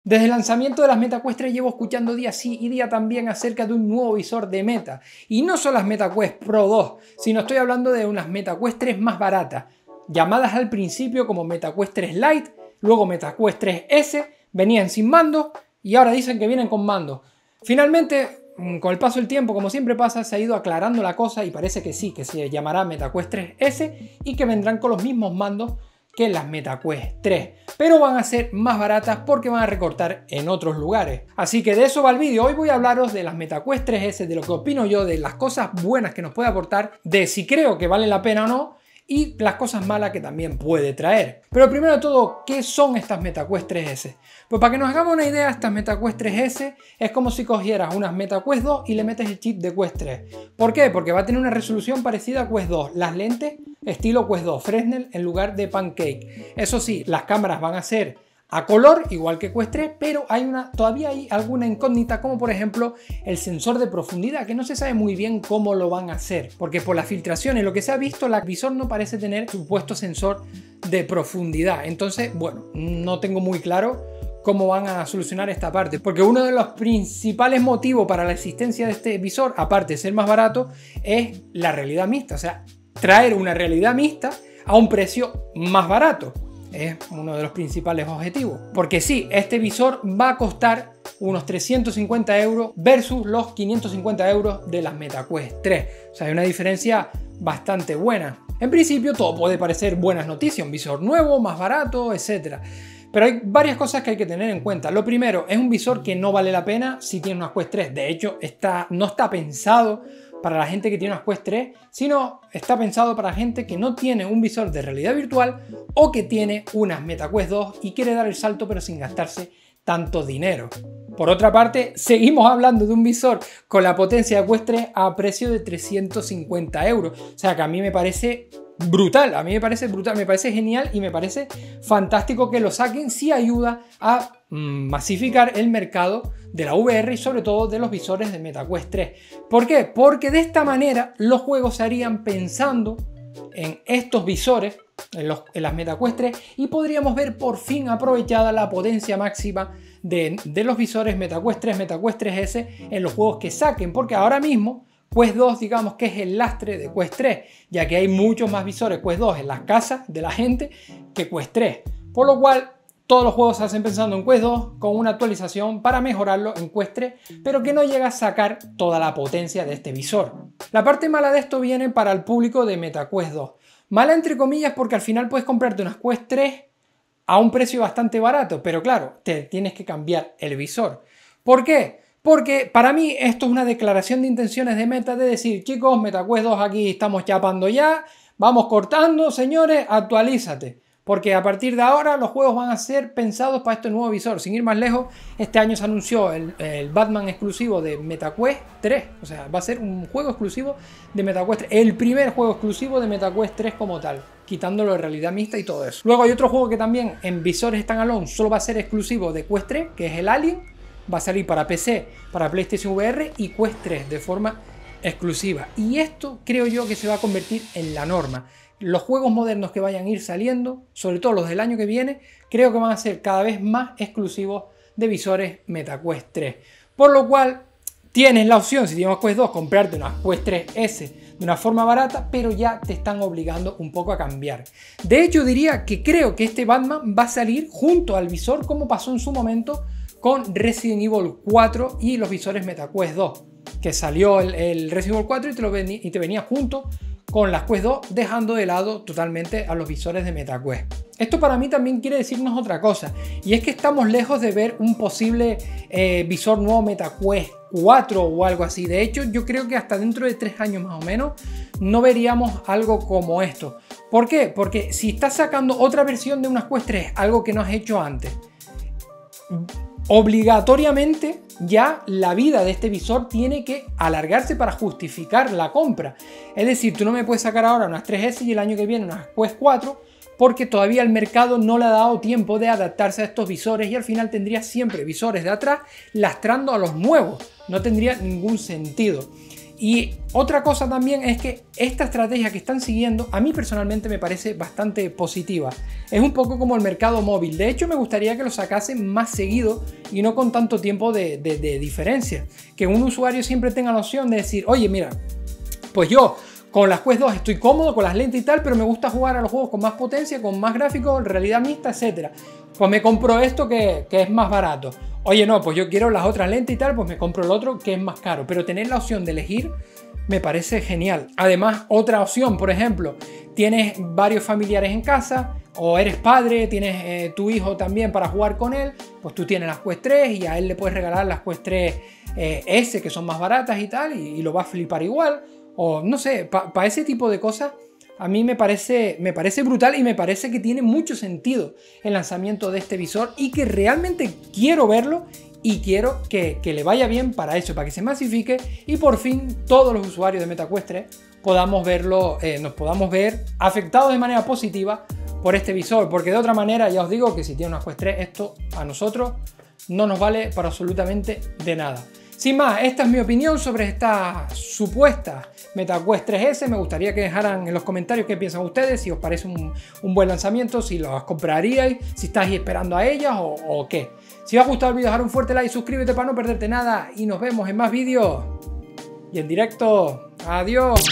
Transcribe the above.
Desde el lanzamiento de las MetaQuest 3 llevo escuchando día sí y día también acerca de un nuevo visor de Meta. Y no son las MetaQuest Pro 2, sino estoy hablando de unas MetaQuest 3 más baratas, llamadas al principio como MetaQuest 3 Lite, luego MetaQuest 3S, venían sin mando y ahora dicen que vienen con mando. Finalmente, con el paso del tiempo, como siempre pasa, se ha ido aclarando la cosa y parece que sí, que se llamará MetaQuest 3S y que vendrán con los mismos mandos que las MetaQuest 3, pero van a ser más baratas porque van a recortar en otros lugares. Así que de eso va el vídeo. Hoy voy a hablaros de las MetaQuest 3S, de lo que opino yo, de las cosas buenas que nos puede aportar, de si creo que vale la pena o no, y las cosas malas que también puede traer. Pero primero de todo, ¿qué son estas MetaQuest 3S? Pues para que nos hagamos una idea, estas MetaQuest 3S es como si cogieras unas MetaQuest 2 y le metes el chip de Quest 3. ¿Por qué? Porque va a tener una resolución parecida a Quest 2. Las lentes estilo Quest 2, Fresnel en lugar de Pancake. Eso sí, las cámaras van a ser a color, igual que Quest 3, pero todavía hay alguna incógnita, como por ejemplo el sensor de profundidad, que no se sabe muy bien cómo lo van a hacer, porque por las filtraciones, lo que se ha visto, el visor no parece tener supuesto sensor de profundidad. Entonces, bueno, no tengo muy claro cómo van a solucionar esta parte, porque uno de los principales motivos para la existencia de este visor, aparte de ser más barato, es la realidad mixta, o sea, traer una realidad mixta a un precio más barato. Es uno de los principales objetivos. Porque sí, este visor va a costar unos 350 euros versus los 550 euros de las MetaQuest 3. O sea, hay una diferencia bastante buena. En principio todo puede parecer buenas noticias, un visor nuevo, más barato, etc. Pero hay varias cosas que hay que tener en cuenta. Lo primero, es un visor que no vale la pena si tiene una Quest 3. De hecho, no está pensado para la gente que tiene unas Quest 3, sino está pensado para gente que no tiene un visor de realidad virtual o que tiene unas MetaQuest 2 y quiere dar el salto pero sin gastarse tanto dinero. Por otra parte, seguimos hablando de un visor con la potencia de Quest 3 a precio de 350 euros. O sea que a mí me parece brutal, me parece genial y me parece fantástico que lo saquen si ayuda a masificar el mercado de la VR y sobre todo de los visores de MetaQuest 3. ¿Por qué? Porque de esta manera los juegos se harían pensando en estos visores, en las MetaQuest 3, y podríamos ver por fin aprovechada la potencia máxima de los visores MetaQuest 3, MetaQuest 3S en los juegos que saquen, porque ahora mismo Quest 2 digamos que es el lastre de Quest 3, ya que hay muchos más visores Quest 2 en las casas de la gente que Quest 3, por lo cual todos los juegos se hacen pensando en Quest 2 con una actualización para mejorarlo en Quest 3, pero que no llega a sacar toda la potencia de este visor. La parte mala de esto viene para el público de MetaQuest 2. Mala entre comillas porque al final puedes comprarte unas Quest 3 a un precio bastante barato, pero claro, te tienes que cambiar el visor. ¿Por qué? Porque para mí esto es una declaración de intenciones de Meta de decir, chicos, MetaQuest 2 aquí estamos chapando ya, vamos cortando, señores, actualízate. Porque a partir de ahora los juegos van a ser pensados para este nuevo visor. Sin ir más lejos, este año se anunció el Batman exclusivo de MetaQuest 3. O sea, va a ser un juego exclusivo de MetaQuest 3. El primer juego exclusivo de MetaQuest 3 como tal, quitándolo de realidad mixta y todo eso. Luego hay otro juego que también en visores standalone solo va a ser exclusivo de Quest 3, que es el Alien. Va a salir para PC, para PlayStation VR y Quest 3 de forma exclusiva. Y esto creo yo que se va a convertir en la norma. Los juegos modernos que vayan a ir saliendo, sobre todo los del año que viene, creo que van a ser cada vez más exclusivos de visores MetaQuest 3. Por lo cual tienes la opción, si tienes Quest 2, comprarte una Quest 3S de una forma barata, pero ya te están obligando un poco a cambiar. De hecho, diría que creo que este Batman va a salir junto al visor como pasó en su momento con Resident Evil 4 y los visores MetaQuest 2, que salió el Resident Evil 4 y te venía junto con las Quest 2, dejando de lado totalmente a los visores de MetaQuest. Esto para mí también quiere decirnos otra cosa, y es que estamos lejos de ver un posible visor nuevo MetaQuest 4 o algo así. De hecho, yo creo que hasta dentro de 3 años más o menos no veríamos algo como esto. ¿Por qué? Porque si estás sacando otra versión de unas Quest 3, algo que no has hecho antes, obligatoriamente ya la vida de este visor tiene que alargarse para justificar la compra. Es decir, tú no me puedes sacar ahora unas 3S y el año que viene unas Quest 4 porque todavía el mercado no le ha dado tiempo de adaptarse a estos visores y al final tendrías siempre visores de atrás lastrando a los nuevos. No tendría ningún sentido. Y otra cosa también es que esta estrategia que están siguiendo a mí personalmente me parece bastante positiva. Es un poco como el mercado móvil. De hecho, me gustaría que lo sacasen más seguido y no con tanto tiempo de diferencia. Que un usuario siempre tenga la opción de decir, oye, mira, pues yo con las Quest 2 estoy cómodo con las lentes y tal, pero me gusta jugar a los juegos con más potencia, con más gráficos, realidad mixta, etc. Pues me compro esto que es más barato. Oye, no, pues yo quiero las otras lentes y tal, pues me compro el otro que es más caro. Pero tener la opción de elegir me parece genial. Además, otra opción, por ejemplo, tienes varios familiares en casa o eres padre, tienes tu hijo también para jugar con él, pues tú tienes las Quest 3 y a él le puedes regalar las Quest 3 S, que son más baratas y tal, y lo va a flipar igual. O no sé, para ese tipo de cosas a mí me parece brutal y me parece que tiene mucho sentido el lanzamiento de este visor y que realmente quiero verlo y quiero que le vaya bien para eso, para que se masifique y por fin todos los usuarios de MetaQuest 3 podamos verlo, nos podamos ver afectados de manera positiva por este visor, porque de otra manera ya os digo que si tiene una Quest 3 esto a nosotros no nos vale para absolutamente de nada. Sin más, esta es mi opinión sobre esta supuesta MetaQuest 3S. Me gustaría que dejaran en los comentarios qué piensan ustedes, si os parece un buen lanzamiento, si los compraríais, si estáis esperando a ellas o qué. Si os ha gustado el vídeo, dejar un fuerte like, suscríbete para no perderte nada y nos vemos en más vídeos y en directo. Adiós.